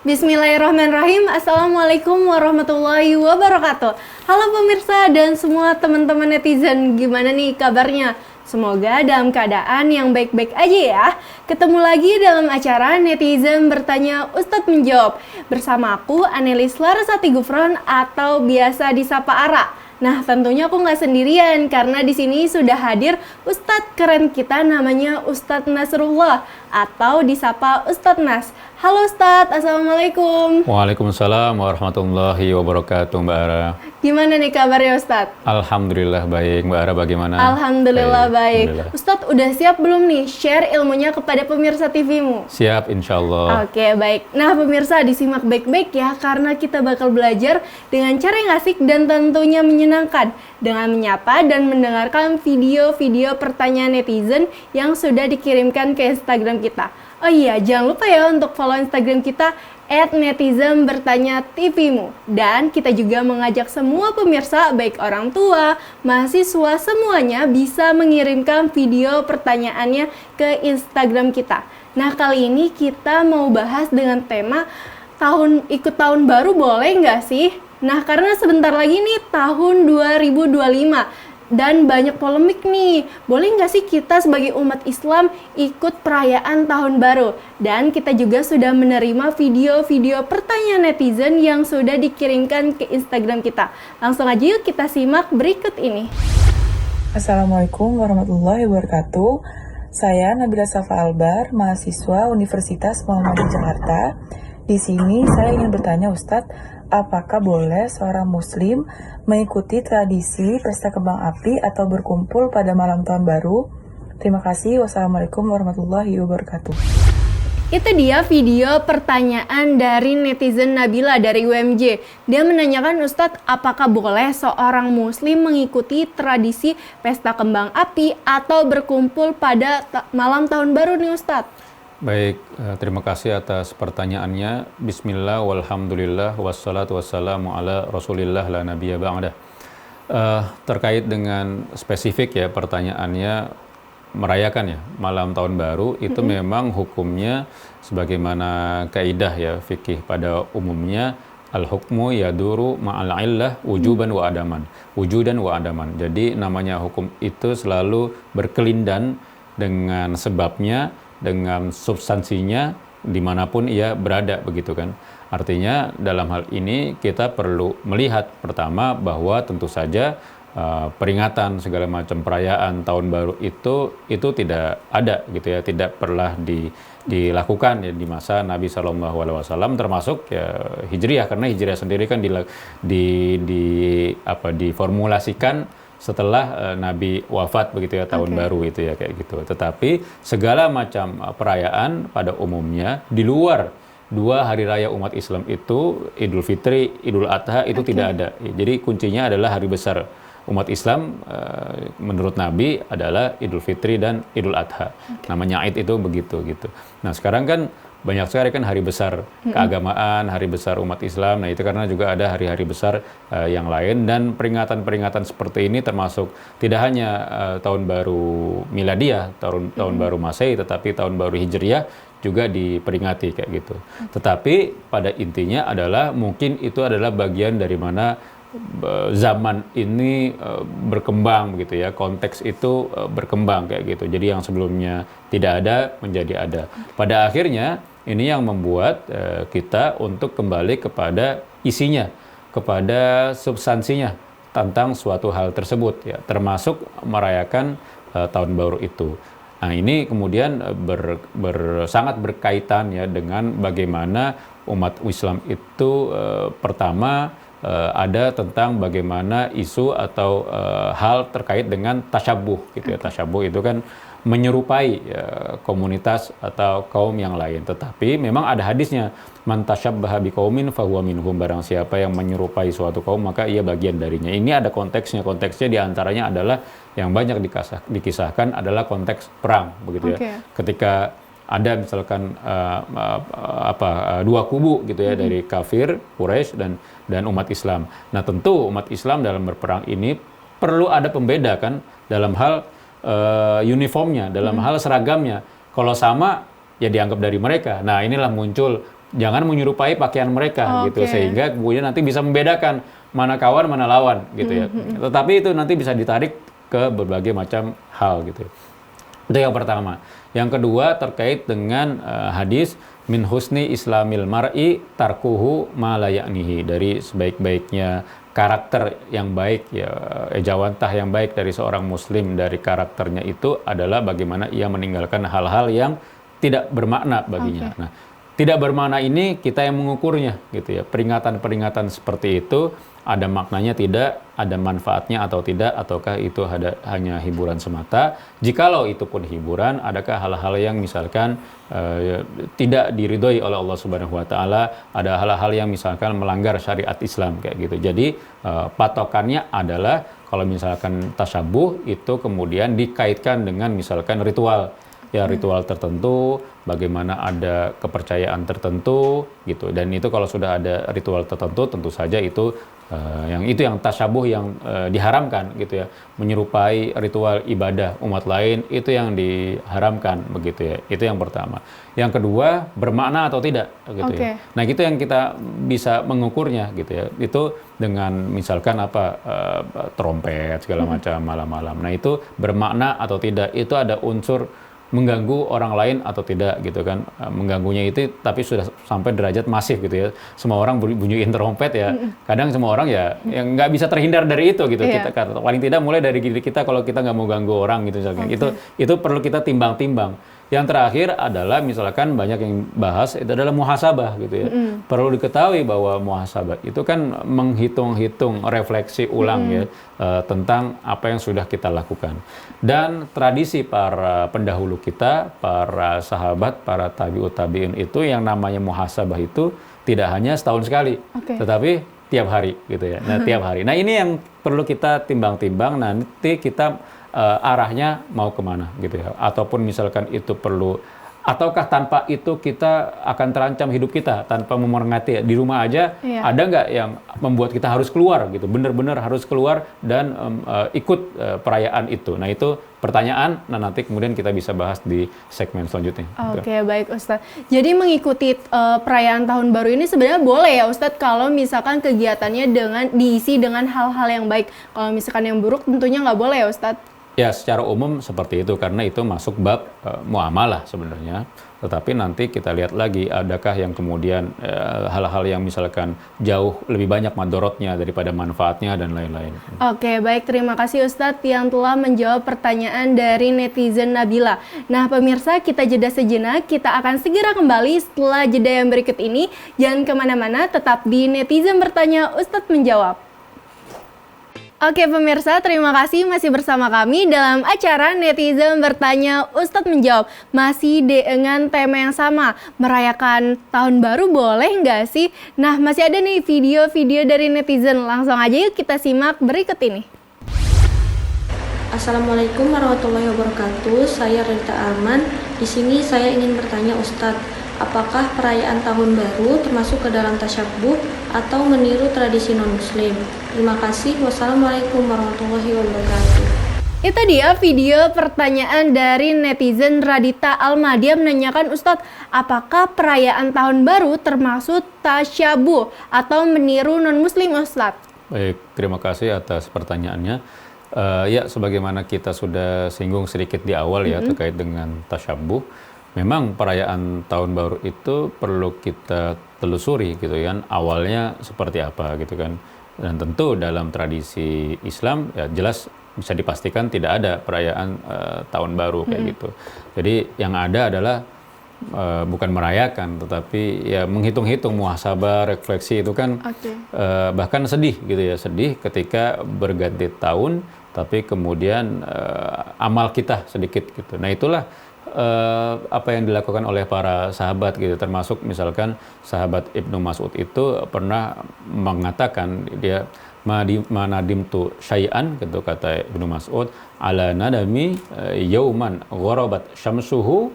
Bismillahirrahmanirrahim. Assalamualaikum warahmatullahi wabarakatuh. Halo pemirsa dan semua teman-teman netizen, gimana nih kabarnya? Semoga dalam keadaan yang baik-baik aja ya. Ketemu lagi dalam acara Netizen Bertanya Ustadz Menjawab. Bersama aku Anelis Larasati Gufron atau biasa disapa Ara. Nah, tentunya aku nggak sendirian karena di sini sudah hadir Ustadz keren kita, namanya Ustadz Nasrullah atau disapa Ustadz Nas. Halo Ustadz, Assalamualaikum. Waalaikumsalam warahmatullahi wabarakatuh, Mbak Ara. Gimana nih kabarnya Ustadz? Alhamdulillah baik, Mbak Ara bagaimana? Alhamdulillah baik. Ustadz udah siap belum nih share ilmunya kepada pemirsa TV-mu? Siap, insya Allah. Oke, baik. Nah pemirsa disimak baik-baik ya, karena kita bakal belajar dengan cara yang asik dan tentunya menyenangkan dengan menyapa dan mendengarkan video-video pertanyaan netizen yang sudah dikirimkan ke Instagram kita. Oh iya, jangan lupa ya untuk follow Instagram kita @netizenbertanya-tvmu. Dan kita juga mengajak semua pemirsa, baik orang tua, mahasiswa, semuanya bisa mengirimkan video pertanyaannya ke Instagram kita. Nah, kali ini kita mau bahas dengan tema ikut tahun baru boleh nggak sih? Nah, karena sebentar lagi nih tahun 2025. Dan banyak polemik nih, boleh nggak sih kita sebagai umat Islam ikut perayaan tahun baru? Dan kita juga sudah menerima video-video pertanyaan netizen yang sudah dikirimkan ke Instagram kita. Langsung aja yuk kita simak berikut ini. Assalamualaikum warahmatullahi wabarakatuh. Saya Nabila Safa Albar, mahasiswa Universitas Muhammadiyah Jakarta. Di sini saya ingin bertanya Ustadz, apakah boleh seorang muslim mengikuti tradisi pesta kembang api atau berkumpul pada malam tahun baru? Terima kasih. Wassalamualaikum warahmatullahi wabarakatuh. Itu dia video pertanyaan dari netizen Nabila dari UMJ. Dia menanyakan Ustadz, apakah boleh seorang muslim mengikuti tradisi pesta kembang api atau berkumpul pada malam tahun baru nih Ustadz? Baik, terima kasih atas pertanyaannya. Bismillah, walhamdulillah, wassalatu wassalamu ala rasulillah la nabiyya ba'dah. Terkait dengan spesifik ya pertanyaannya, merayakan ya malam tahun baru itu memang hukumnya sebagaimana kaidah ya fikih pada umumnya, al-hukmu yaduru ma'al illah wujuban wa adaman. Wujudan wa adaman. Jadi namanya hukum itu selalu berkelindan dengan sebabnya, dengan substansinya dimanapun ia berada, begitu kan. Artinya dalam hal ini kita perlu melihat pertama bahwa tentu saja peringatan segala macam perayaan tahun baru itu tidak ada gitu ya, tidak pernah dilakukan ya di masa Nabi SAW, termasuk ya Hijriah, karena Hijriah sendiri kan diformulasikan setelah Nabi wafat begitu ya, tahun baru itu ya kayak gitu. Tetapi segala macam perayaan pada umumnya di luar dua hari raya umat Islam itu, Idul Fitri, Idul Adha itu tidak ada. Jadi kuncinya adalah hari besar umat Islam menurut Nabi adalah Idul Fitri dan Idul Adha. Namanya Id itu begitu gitu. Nah, sekarang kan banyak sekali kan hari besar keagamaan, hari besar umat Islam. Nah, itu karena juga ada hari-hari besar yang lain, dan peringatan-peringatan seperti ini termasuk tidak hanya tahun baru Miladiah, tahun baru Masehi, tetapi tahun baru Hijriah juga diperingati kayak gitu. Tetapi pada intinya adalah mungkin itu adalah bagian dari mana zaman ini berkembang begitu ya, konteks itu berkembang kayak gitu. Jadi yang sebelumnya tidak ada menjadi ada. Pada akhirnya ini yang membuat kita untuk kembali kepada isinya, kepada substansinya tentang suatu hal tersebut ya, termasuk merayakan tahun baru itu. Nah, ini kemudian sangat berkaitan ya dengan bagaimana umat Islam itu pertama ada tentang bagaimana isu atau hal terkait dengan tasyabuh gitu ya. Tasyabuh itu kan menyerupai komunitas atau kaum yang lain. Tetapi memang ada hadisnya, man tasyabbaha biqaumin fahuwa minhum, barang siapa yang menyerupai suatu kaum maka ia bagian darinya. Ini ada konteksnya. Konteksnya diantaranya adalah yang banyak dikisahkan adalah konteks perang begitu ya. Ketika ada misalkan dua kubu gitu ya, dari kafir Quraisy dan umat Islam. Nah, tentu umat Islam dalam berperang ini perlu ada pembeda kan dalam hal uniformnya, dalam hal seragamnya. Kalau sama ya dianggap dari mereka. Nah, inilah muncul jangan menyerupai pakaian mereka gitu, sehingga kemudian nanti bisa membedakan mana kawan mana lawan gitu ya. Tetapi itu nanti bisa ditarik ke berbagai macam hal gitu. Itu yang pertama. Yang kedua terkait dengan hadis min husni islamil mar'i tarkuhu ma la ya'nihi, dari sebaik-baiknya karakter yang baik ya, ejawantah yang baik dari seorang muslim dari karakternya itu adalah bagaimana ia meninggalkan hal-hal yang tidak bermakna baginya. Nah, tidak bermakna ini kita yang mengukurnya gitu ya. Peringatan-peringatan seperti itu ada maknanya tidak, ada manfaatnya atau tidak, ataukah itu hanya hiburan semata. Jikalau itu pun hiburan, adakah hal-hal yang misalkan tidak diridhoi oleh Allah Subhanahu wa taala, ada hal-hal yang misalkan melanggar syariat Islam kayak gitu. Jadi patokannya adalah kalau misalkan tasyabuh itu kemudian dikaitkan dengan misalkan ritual. Ya, ritual tertentu, bagaimana ada kepercayaan tertentu gitu. Dan itu kalau sudah ada ritual tertentu tentu saja itu yang tasyabuh yang diharamkan gitu ya. Menyerupai ritual ibadah umat lain itu yang diharamkan begitu ya. Itu yang pertama. Yang kedua, bermakna atau tidak gitu ya. Nah, itu yang kita bisa mengukurnya gitu ya. Itu dengan misalkan trompet segala macam malam-malam. Nah, itu bermakna atau tidak, itu ada unsur mengganggu orang lain atau tidak gitu kan. Mengganggunya itu tapi sudah sampai derajat masif gitu ya, semua orang bunyiin trompet ya. Kadang semua orang ya yang nggak bisa terhindar dari itu gitu. Kita paling tidak mulai dari diri kita, kalau kita nggak mau ganggu orang gitu misalkan. Itu perlu kita timbang-timbang. Yang terakhir adalah misalkan banyak yang bahas itu adalah muhasabah gitu ya. Perlu diketahui bahwa muhasabah itu kan menghitung-hitung, refleksi ulang ya tentang apa yang sudah kita lakukan. Dan tradisi para pendahulu kita, para sahabat, para tabi'ut tabi'in itu yang namanya muhasabah itu tidak hanya setahun sekali, tetapi tiap hari gitu ya. Nah, tiap hari. Nah, ini yang perlu kita timbang-timbang, nanti kita arahnya mau kemana gitu ya, ataupun misalkan itu perlu, ataukah tanpa itu kita akan terancam hidup kita tanpa memperingati. Di rumah aja ada nggak yang membuat kita harus keluar gitu, benar-benar harus keluar dan ikut perayaan itu. Nah, itu pertanyaan, nah nanti kemudian kita bisa bahas di segmen selanjutnya. Oke, baik Ustadz. Jadi mengikuti perayaan tahun baru ini sebenarnya boleh ya Ustadz kalau misalkan kegiatannya diisi dengan hal-hal yang baik. Kalau misalkan yang buruk tentunya nggak boleh ya Ustadz? Ya, secara umum seperti itu karena itu masuk bab muamalah sebenarnya. Tetapi nanti kita lihat lagi adakah yang kemudian hal-hal yang misalkan jauh lebih banyak madorotnya daripada manfaatnya dan lain-lain. Oke, baik, terima kasih Ustadz yang telah menjawab pertanyaan dari netizen Nabila. Nah, pemirsa, kita jeda sejenak, kita akan segera kembali setelah jeda yang berikut ini. Jangan kemana-mana, tetap di Netizen Bertanya Ustadz Menjawab. Oke pemirsa, terima kasih masih bersama kami dalam acara Netizen Bertanya Ustadz Menjawab. Masih dengan tema yang sama, merayakan tahun baru boleh nggak sih? Nah, masih ada nih video-video dari netizen, langsung aja yuk kita simak berikut ini. Assalamualaikum warahmatullahi wabarakatuh. Saya Rita Arman. Di sini saya ingin bertanya Ustadz, apakah perayaan tahun baru termasuk ke dalam tasyabuh atau meniru tradisi non-muslim? Terima kasih. Wassalamualaikum warahmatullahi wabarakatuh. Itu dia video pertanyaan dari netizen Radita Almadia menanyakan, Ustadz, apakah perayaan tahun baru termasuk tasyabuh atau meniru non-muslim Ustadz? Baik, terima kasih atas pertanyaannya. Ya, sebagaimana kita sudah singgung sedikit di awal ya terkait dengan tasyabuh. Memang perayaan tahun baru itu perlu kita telusuri gitu kan, awalnya seperti apa gitu kan. Dan tentu dalam tradisi Islam ya jelas bisa dipastikan tidak ada perayaan tahun baru kayak gitu. Jadi yang ada adalah bukan merayakan tetapi ya menghitung-hitung, muhasabah, refleksi itu kan bahkan sedih gitu ya, sedih ketika berganti tahun tapi kemudian amal kita sedikit gitu. Nah, itulah apa yang dilakukan oleh para sahabat gitu, termasuk misalkan sahabat Ibnu Mas'ud itu pernah mengatakan dia manadim tu syai'an gitu, kata Ibnu Mas'ud, ala nadami yauman gharabat syamsuhu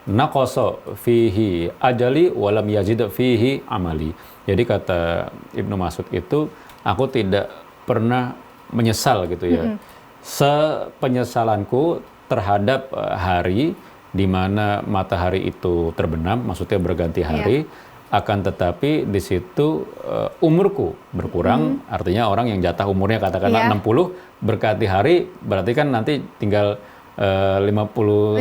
naqasa fihi ajali walam yazid fihi amali. Jadi kata Ibnu Mas'ud itu, aku tidak pernah menyesal gitu ya, sepenyesalanku terhadap hari di mana matahari itu terbenam, maksudnya berganti hari, Akan tetapi di situ umurku berkurang, artinya orang yang jatah umurnya katakanlah 60 berkati hari, berarti kan nanti tinggal 59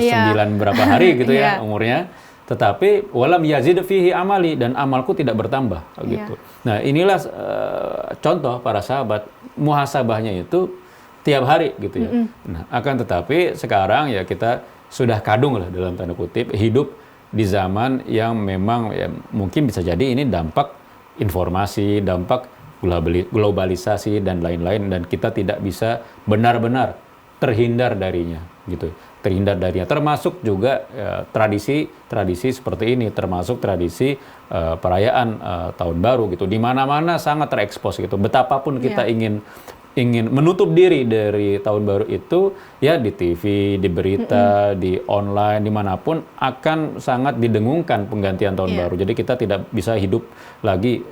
berapa hari gitu ya umurnya. Tetapi walam yazid fihi amali, dan amalku tidak bertambah gitu. Nah, inilah contoh para sahabat, muhasabahnya itu tiap hari gitu ya. Nah, akan tetapi sekarang ya kita sudah kadung lah dalam tanda kutip hidup di zaman yang memang ya, mungkin bisa jadi ini dampak informasi, dampak globalisasi dan lain-lain, dan kita tidak bisa benar-benar terhindar darinya gitu. Terhindar darinya, termasuk juga tradisi seperti ini, termasuk tradisi perayaan tahun baru gitu. Di mana-mana sangat terekspos gitu. Betapapun kita ingin menutup diri dari tahun baru itu, ya di TV, di berita, di online, dimanapun akan sangat didengungkan penggantian tahun baru. Jadi kita tidak bisa hidup lagi,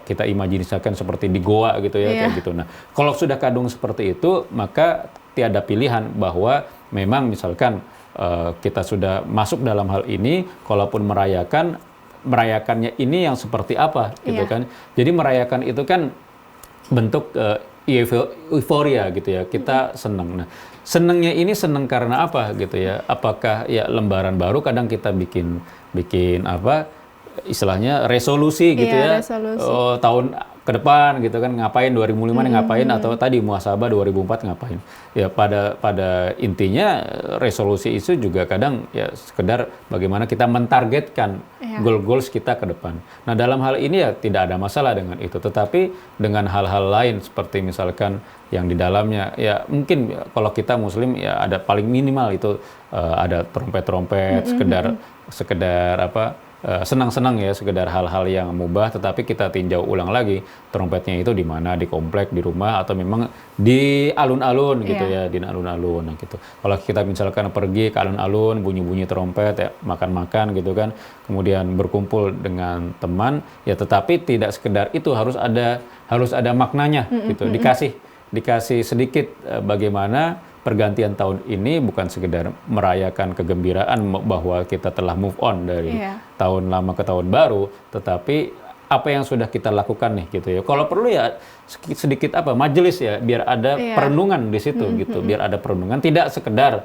kita imajinasikan seperti di goa gitu ya, kayak gitu. Nah, kalau sudah kadung seperti itu, maka tiada pilihan bahwa memang misalkan kita sudah masuk dalam hal ini, kalaupun merayakannya ini yang seperti apa gitu kan. Jadi merayakan itu kan bentuk euforia gitu ya, kita senang. Nah, senangnya ini senang karena apa gitu ya? Apakah ya lembaran baru, kadang kita bikin apa istilahnya resolusi gitu ya, tahun ke depan gitu kan, ngapain 2005 ngapain, atau tadi muhasabah 2004 ngapain. Ya pada intinya resolusi itu juga kadang ya sekedar bagaimana kita mentargetkan goals kita ke depan. Nah, dalam hal ini ya tidak ada masalah dengan itu, tetapi dengan hal-hal lain seperti misalkan yang di dalamnya ya mungkin kalau kita muslim ya ada paling minimal itu ada trompet-trompet, sekedar apa senang-senang ya, sekedar hal-hal yang mubah, tetapi kita tinjau ulang lagi trompetnya itu di mana, di komplek, di rumah, atau memang di alun-alun gitu ya, di alun-alun gitu. Kalau kita misalkan pergi ke alun-alun, bunyi-bunyi trompet ya, makan-makan gitu kan, kemudian berkumpul dengan teman ya, tetapi tidak sekedar itu, harus ada maknanya gitu. Dikasih sedikit bagaimana pergantian tahun ini bukan sekedar merayakan kegembiraan bahwa kita telah move on dari tahun lama ke tahun baru, tetapi apa yang sudah kita lakukan nih gitu ya. Kalau perlu ya sedikit apa majelis ya, biar ada perenungan di situ gitu, biar ada perenungan, tidak sekedar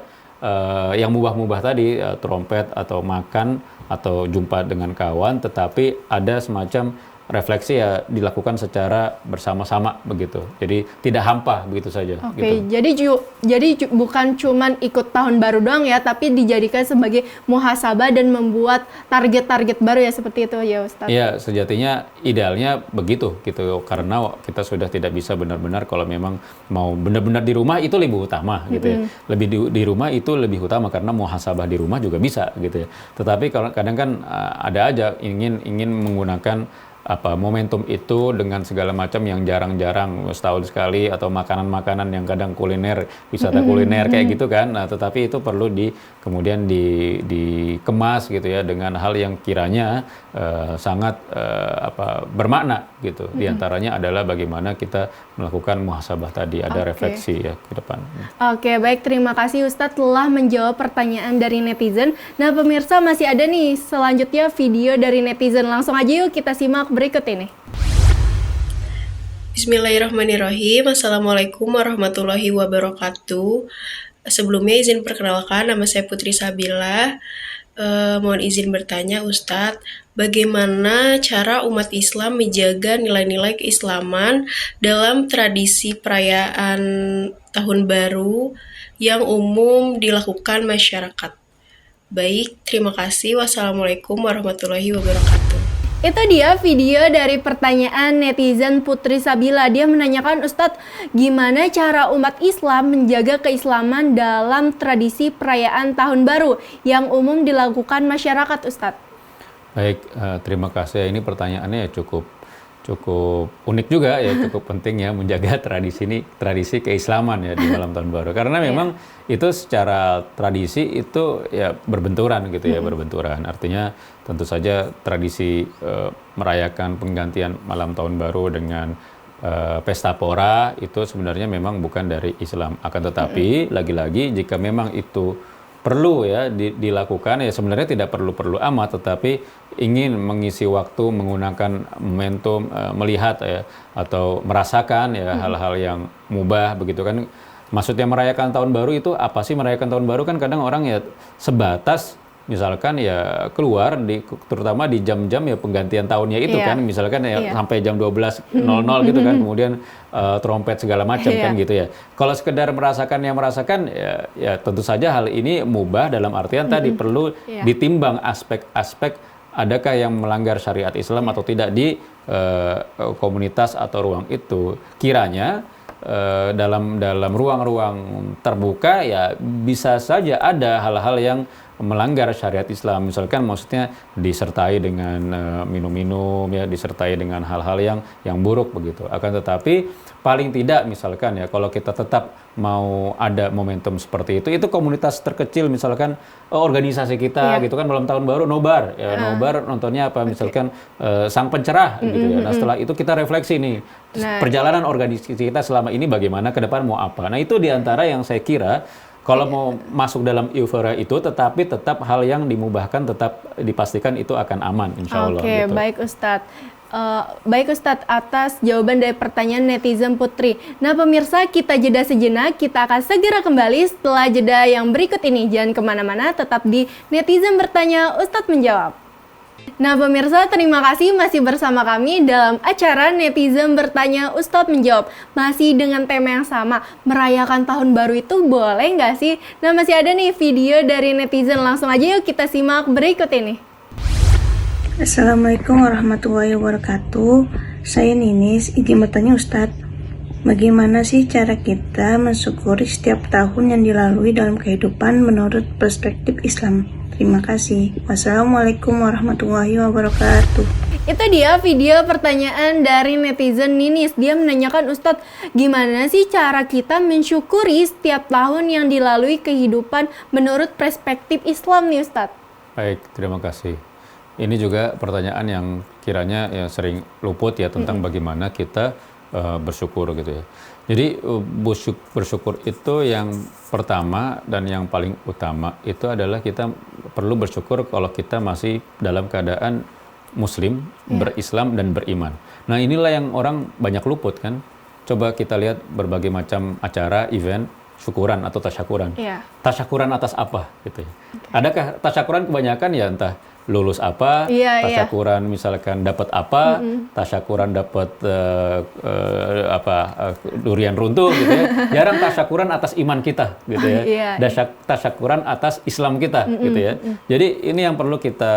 yang mubah-mubah tadi, trompet atau makan atau jumpa dengan kawan, tetapi ada semacam refleksi ya dilakukan secara bersama-sama begitu. Jadi tidak hampa begitu saja. Oke, gitu. jadi bukan cuman ikut tahun baru doang ya, tapi dijadikan sebagai muhasabah dan membuat target-target baru ya, seperti itu ya Ustadz. Iya, sejatinya idealnya begitu gitu, karena kita sudah tidak bisa benar-benar, kalau memang mau benar-benar di rumah itu lebih utama gitu ya. Lebih di rumah itu lebih utama karena muhasabah di rumah juga bisa gitu ya. Tetapi kalau kadang kan ada aja ingin menggunakan momentum itu dengan segala macam yang jarang-jarang setahun sekali, atau makanan-makanan yang kadang kuliner, wisata kuliner kayak gitu kan. Nah, tetapi itu perlu kemudian dikemas gitu ya dengan hal yang kiranya sangat bermakna gitu. Di antaranya adalah bagaimana kita melakukan muhasabah tadi, ada refleksi ya ke depan. Oke, baik, terima kasih Ustadz telah menjawab pertanyaan dari netizen. Nah, pemirsa masih ada nih selanjutnya video dari netizen, langsung aja yuk kita simak berikut ini. Bismillahirrahmanirrahim. Assalamualaikum warahmatullahi wabarakatuh. Sebelumnya izin perkenalkan, nama saya Putri Sabila. Mohon izin bertanya Ustadz, bagaimana cara umat Islam menjaga nilai-nilai keislaman dalam tradisi perayaan Tahun Baru yang umum dilakukan masyarakat? Baik, terima kasih. Wassalamualaikum warahmatullahi wabarakatuh. Itu dia video dari pertanyaan netizen Putri Sabila. Dia menanyakan, Ustadz, gimana cara umat Islam menjaga keislaman dalam tradisi perayaan Tahun Baru yang umum dilakukan masyarakat, Ustadz? Baik, terima kasih. Ini pertanyaannya cukup unik juga ya, cukup penting ya menjaga tradisi keislaman ya di malam Tahun Baru. Karena memang itu secara tradisi itu ya berbenturan gitu ya, berbenturan. Artinya tentu saja tradisi merayakan penggantian malam Tahun Baru dengan pesta pora itu sebenarnya memang bukan dari Islam. Akan tetapi lagi-lagi jika memang itu perlu ya dilakukan, ya sebenarnya tidak perlu amat, tetapi ingin mengisi waktu menggunakan momentum melihat ya atau merasakan ya hal-hal yang mubah begitu kan. Maksudnya merayakan tahun baru itu apa sih? Merayakan tahun baru kan kadang orang ya sebatas misalkan ya keluar terutama di jam-jam ya penggantian tahunnya itu kan, misalkan ya sampai jam 12.00 gitu kan, kemudian trompet segala macam kan gitu ya. Kalau sekedar merasakan ya tentu saja hal ini mubah dalam artian tadi perlu ditimbang aspek-aspek adakah yang melanggar syariat Islam atau tidak di komunitas atau ruang itu. Kiranya dalam ruang-ruang terbuka ya bisa saja ada hal-hal yang melanggar syariat Islam, misalkan maksudnya disertai dengan minum-minum ya, disertai dengan hal-hal yang buruk begitu. Akan tetapi paling tidak misalkan ya kalau kita tetap mau ada momentum seperti itu komunitas terkecil misalkan organisasi kita gitu kan, malam tahun baru nobar ya, nobar nontonnya apa misalkan Sang Pencerah gitu ya. Nah setelah itu kita refleksi nih perjalanan organisasi kita selama ini bagaimana, ke depan mau apa. Nah itu diantara yang saya kira kalau mau masuk dalam euforia itu, tetapi tetap hal yang dimubahkan tetap dipastikan itu akan aman, insya Allah. Oke, gitu. Baik Ustadz. Baik Ustadz, atas jawaban dari pertanyaan netizen Putri. Nah pemirsa, kita jeda sejenak, kita akan segera kembali setelah jeda yang berikut ini. Jangan kemana-mana, tetap di Netizen Bertanya, Ustadz Menjawab. Nah pemirsa, terima kasih masih bersama kami dalam acara Netizen Bertanya Ustadz Menjawab. Masih dengan tema yang sama, merayakan tahun baru itu boleh nggak sih? Nah masih ada nih video dari netizen, langsung aja yuk kita simak berikut ini. Assalamualaikum warahmatullahi wabarakatuh. Saya Ninis, izin bertanya Ustadz, bagaimana sih cara kita mensyukuri setiap tahun yang dilalui dalam kehidupan menurut perspektif Islam? Terima kasih. Wassalamualaikum warahmatullahi wabarakatuh. Itu dia video pertanyaan dari netizen Ninis. Dia menanyakan, Ustadz, gimana sih cara kita mensyukuri setiap tahun yang dilalui kehidupan menurut perspektif Islam nih Ustadz? Baik, terima kasih. Ini juga pertanyaan yang kiranya ya sering luput ya tentang bagaimana kita bersyukur gitu ya. Jadi bersyukur itu yang pertama dan yang paling utama itu adalah kita perlu bersyukur kalau kita masih dalam keadaan Muslim, berislam dan beriman. Nah inilah yang orang banyak luput kan. Coba kita lihat berbagai macam acara, event, syukuran atau tasyakuran. Tasyakuran atas apa gitu ya. Adakah tasyakuran kebanyakan ya entah lulus apa, tasyakuran misalkan dapat apa, tasyakuran dapat durian runtuh gitu ya. Jarang tasyakuran atas iman kita gitu ya. Tasyakuran atas Islam kita gitu ya. Jadi ini yang perlu kita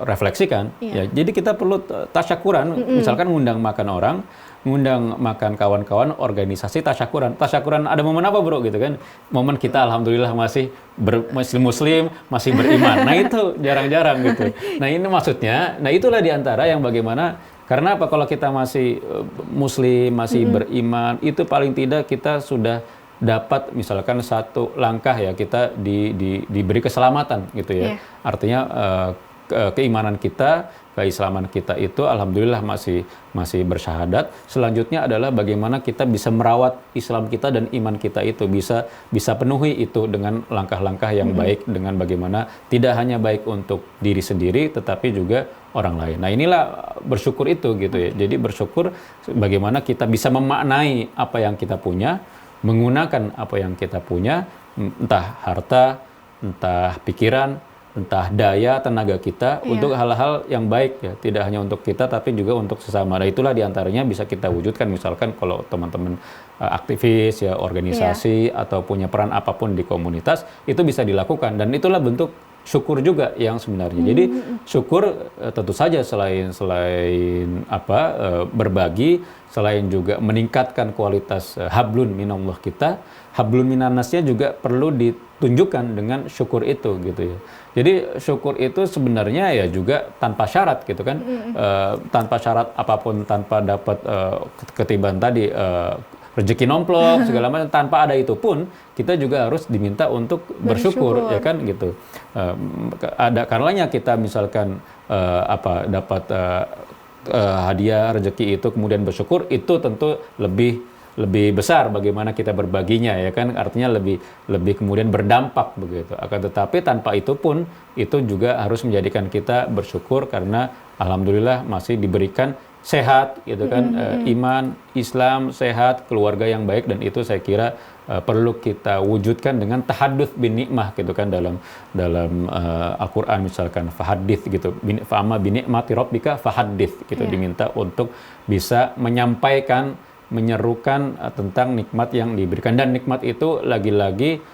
refleksikan ya. Jadi kita perlu tasyakuran, misalkan ngundang makan orang, ngundang makan kawan-kawan organisasi tasyakuran. Tasyakuran ada momen apa bro gitu kan? Momen kita alhamdulillah masih muslim, masih beriman. Nah itu jarang-jarang gitu. Nah ini maksudnya, nah itulah diantara yang bagaimana, karena apa, kalau kita masih muslim, masih beriman, itu paling tidak kita sudah dapat misalkan satu langkah ya, kita diberi keselamatan gitu ya. Artinya keimanan kita, keislaman kita itu alhamdulillah masih bersyahadat. Selanjutnya adalah bagaimana kita bisa merawat Islam kita dan iman kita itu bisa penuhi itu dengan langkah-langkah yang baik, dengan bagaimana tidak hanya baik untuk diri sendiri tetapi juga orang lain. Nah inilah bersyukur itu gitu ya. Jadi bersyukur bagaimana kita bisa memaknai apa yang kita punya, menggunakan apa yang kita punya, entah harta, entah pikiran, entah daya, tenaga kita untuk hal-hal yang baik ya, tidak hanya untuk kita tapi juga untuk sesama. Nah itulah diantaranya bisa kita wujudkan, misalkan kalau teman-teman aktivis ya, organisasi atau punya peran apapun di komunitas, itu bisa dilakukan dan itulah bentuk syukur juga yang sebenarnya. Jadi syukur tentu saja selain berbagi, selain juga meningkatkan kualitas hablun minallah kita, hablun minannasnya juga perlu ditunjukkan dengan syukur itu gitu ya. Jadi syukur itu sebenarnya ya juga tanpa syarat gitu kan, tanpa syarat apapun, tanpa dapat ketiban tadi rezeki nomplok segala macam, tanpa ada itu pun kita juga harus diminta untuk bersyukur ya kan gitu. Ada karenanya kita misalkan dapat hadiah rezeki itu kemudian bersyukur, itu tentu lebih lebih besar bagaimana kita berbaginya ya kan, artinya lebih kemudian berdampak begitu. Akan tetapi tanpa itu pun itu juga harus menjadikan kita bersyukur karena alhamdulillah masih diberikan sehat gitu kan, iman, Islam sehat, keluarga yang baik, dan itu saya kira perlu kita wujudkan dengan tahadduts bin nikmah gitu kan, dalam Al-Qur'an misalkan fahadits gitu, fa'ama bi ni'mati rabbika fahadits gitu, diminta untuk bisa menyampaikan, menyerukan tentang nikmat yang diberikan, dan nikmat itu lagi-lagi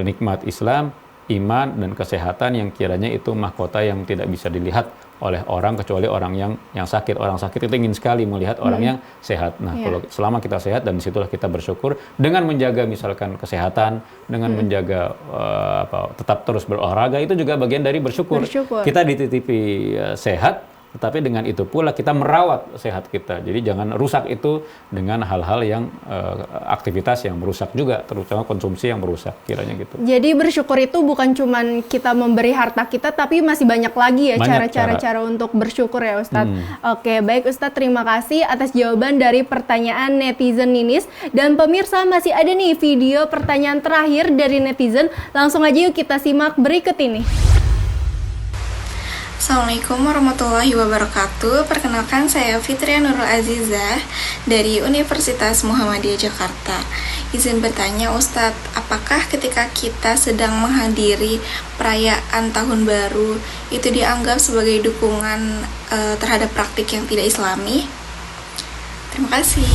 nikmat Islam, iman, dan kesehatan yang kiranya itu mahkota yang tidak bisa dilihat oleh orang kecuali orang yang sakit. Orang sakit itu ingin sekali melihat orang yang sehat. Nah, kalau selama kita sehat, dan disitulah kita bersyukur dengan menjaga misalkan kesehatan, dengan menjaga tetap terus berolahraga, itu juga bagian dari bersyukur. Kita dititipi sehat, tetapi dengan itu pula kita merawat sehat kita. Jadi jangan rusak itu dengan hal-hal yang aktivitas yang merusak juga, terutama konsumsi yang merusak, kiranya gitu. Jadi bersyukur itu bukan cuman kita memberi harta kita, tapi masih banyak lagi ya cara-cara untuk bersyukur ya Ustadz. Oke, baik Ustadz, terima kasih atas jawaban dari pertanyaan netizen Ninis. Dan pemirsa, masih ada nih video pertanyaan terakhir dari netizen. Langsung aja yuk kita simak berikut ini. Assalamualaikum warahmatullahi wabarakatuh. Perkenalkan, saya Fitria Nurul Azizah dari Universitas Muhammadiyah Jakarta. Izin bertanya Ustadz, apakah ketika kita sedang menghadiri perayaan tahun baru itu dianggap sebagai dukungan terhadap praktik yang tidak islami? Terima kasih.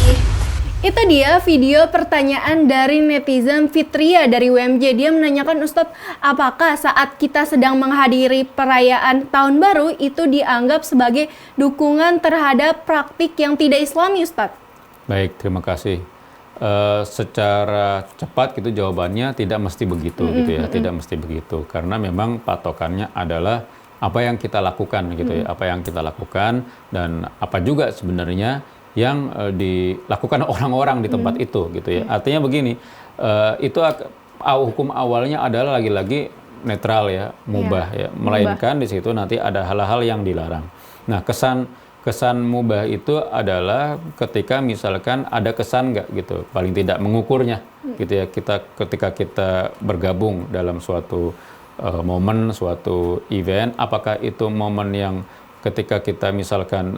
Itu dia video pertanyaan dari netizen Fitria dari UMJ. Dia menanyakan, Ustadz, apakah saat kita sedang menghadiri perayaan tahun baru itu dianggap sebagai dukungan terhadap praktik yang tidak islami, Ustadz? Baik, terima kasih. Secara cepat gitu jawabannya tidak mesti begitu gitu ya, tidak mesti begitu, karena memang patokannya adalah apa yang kita lakukan gitu ya, apa yang kita lakukan dan apa juga sebenarnya yang dilakukan orang-orang di tempat itu gitu ya. Artinya begini, itu hukum awalnya adalah lagi-lagi netral ya, mubah ya, melainkan di situ nanti ada hal-hal yang dilarang. Nah, kesan mubah itu adalah ketika misalkan ada kesan nggak gitu, paling tidak mengukurnya gitu ya. Ketika kita bergabung dalam suatu momen, suatu event, apakah itu momen yang ketika kita misalkan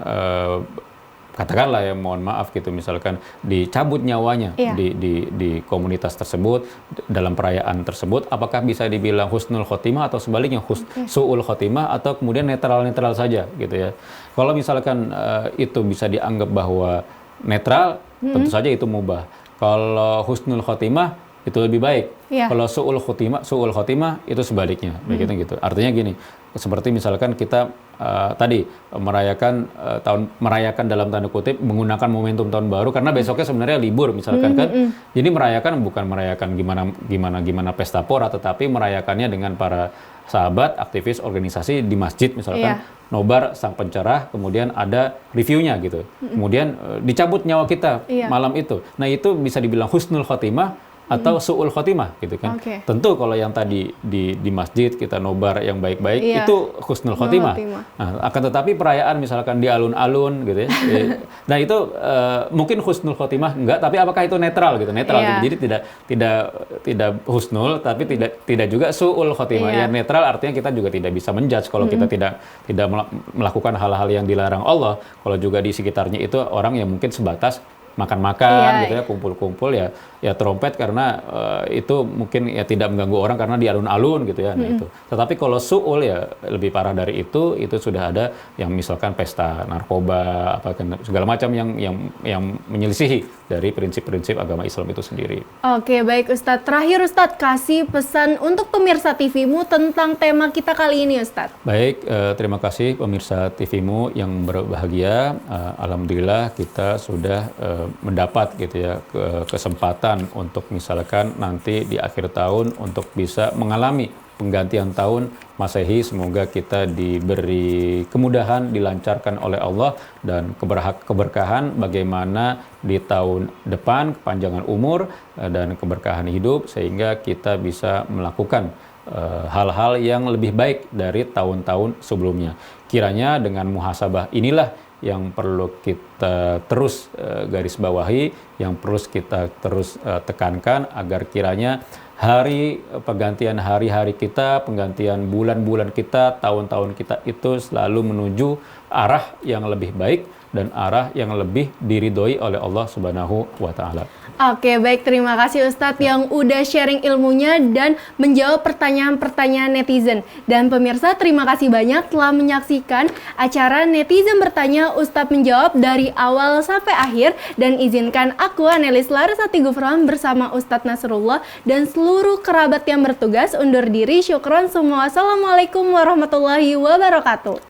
katakanlah ya, mohon maaf gitu, misalkan dicabut nyawanya di komunitas tersebut, dalam perayaan tersebut, apakah bisa dibilang husnul khotimah atau sebaliknya su'ul khotimah, atau kemudian netral-netral saja gitu ya. Kalau misalkan itu bisa dianggap bahwa netral, tentu saja itu mubah. Kalau husnul khotimah itu lebih baik. Kalau su'ul khotimah itu sebaliknya, begitu gitu. Artinya gini, seperti misalkan kita tadi merayakan dalam tanda kutip menggunakan momentum tahun baru karena besoknya sebenarnya libur misalkan kan. Jadi merayakan bukan merayakan gimana pesta pora, tetapi merayakannya dengan para sahabat, aktivis, organisasi di masjid misalkan, nobar sang pencerah, kemudian ada reviewnya gitu. Kemudian dicabut nyawa kita malam itu. Nah, itu bisa dibilang husnul khotimah atau su'ul khotimah gitu kan. Tentu kalau yang tadi di masjid kita nobar yang baik-baik itu husnul khotimah. Nah, akan tetapi perayaan misalkan di alun-alun gitu ya. Nah, itu mungkin husnul khotimah enggak, tapi apakah itu netral gitu? Netral gitu. Jadi tidak husnul tapi tidak juga su'ul khotimah. Ya, netral artinya kita juga tidak bisa menjudge kalau kita tidak melakukan hal-hal yang dilarang Allah. Kalau juga di sekitarnya itu orang yang mungkin sebatas makan-makan gitu ya, kumpul-kumpul ya trompet karena itu mungkin ya tidak mengganggu orang karena di alun-alun gitu ya. Nah, itu. Tetapi kalau su'ul ya lebih parah dari itu sudah ada yang misalkan pesta narkoba segala macam yang menyelisihi dari prinsip-prinsip agama Islam itu sendiri. Oke, baik Ustadz. Terakhir Ustadz, kasih pesan untuk pemirsa TV-mu tentang tema kita kali ini Ustadz. Baik, terima kasih pemirsa TV-mu yang berbahagia. Alhamdulillah kita sudah mendapat gitu ya kesempatan untuk misalkan nanti di akhir tahun untuk bisa mengalami penggantian tahun Masehi. Semoga kita diberi kemudahan, dilancarkan oleh Allah dan keberkahan bagaimana di tahun depan, kepanjangan umur dan keberkahan hidup, sehingga kita bisa melakukan hal-hal yang lebih baik dari tahun-tahun sebelumnya. Kiranya dengan muhasabah inilah yang perlu kita terus garis bawahi, yang perlu kita terus tekankan agar kiranya pergantian hari-hari kita, penggantian bulan-bulan kita, tahun-tahun kita itu selalu menuju arah yang lebih baik dan arah yang lebih diridhoi oleh Allah Subhanahu wa Ta'ala. Oke, baik, terima kasih Ustadz yang udah sharing ilmunya dan menjawab pertanyaan-pertanyaan netizen. Dan pemirsa, terima kasih banyak telah menyaksikan acara Netizen Bertanya Ustadz Menjawab dari awal sampai akhir. Dan izinkan aku, Anelis Larasati Gufron, bersama Ustadz Nasrullah dan seluruh kerabat yang bertugas undur diri. Syukron semua. Assalamualaikum warahmatullahi wabarakatuh.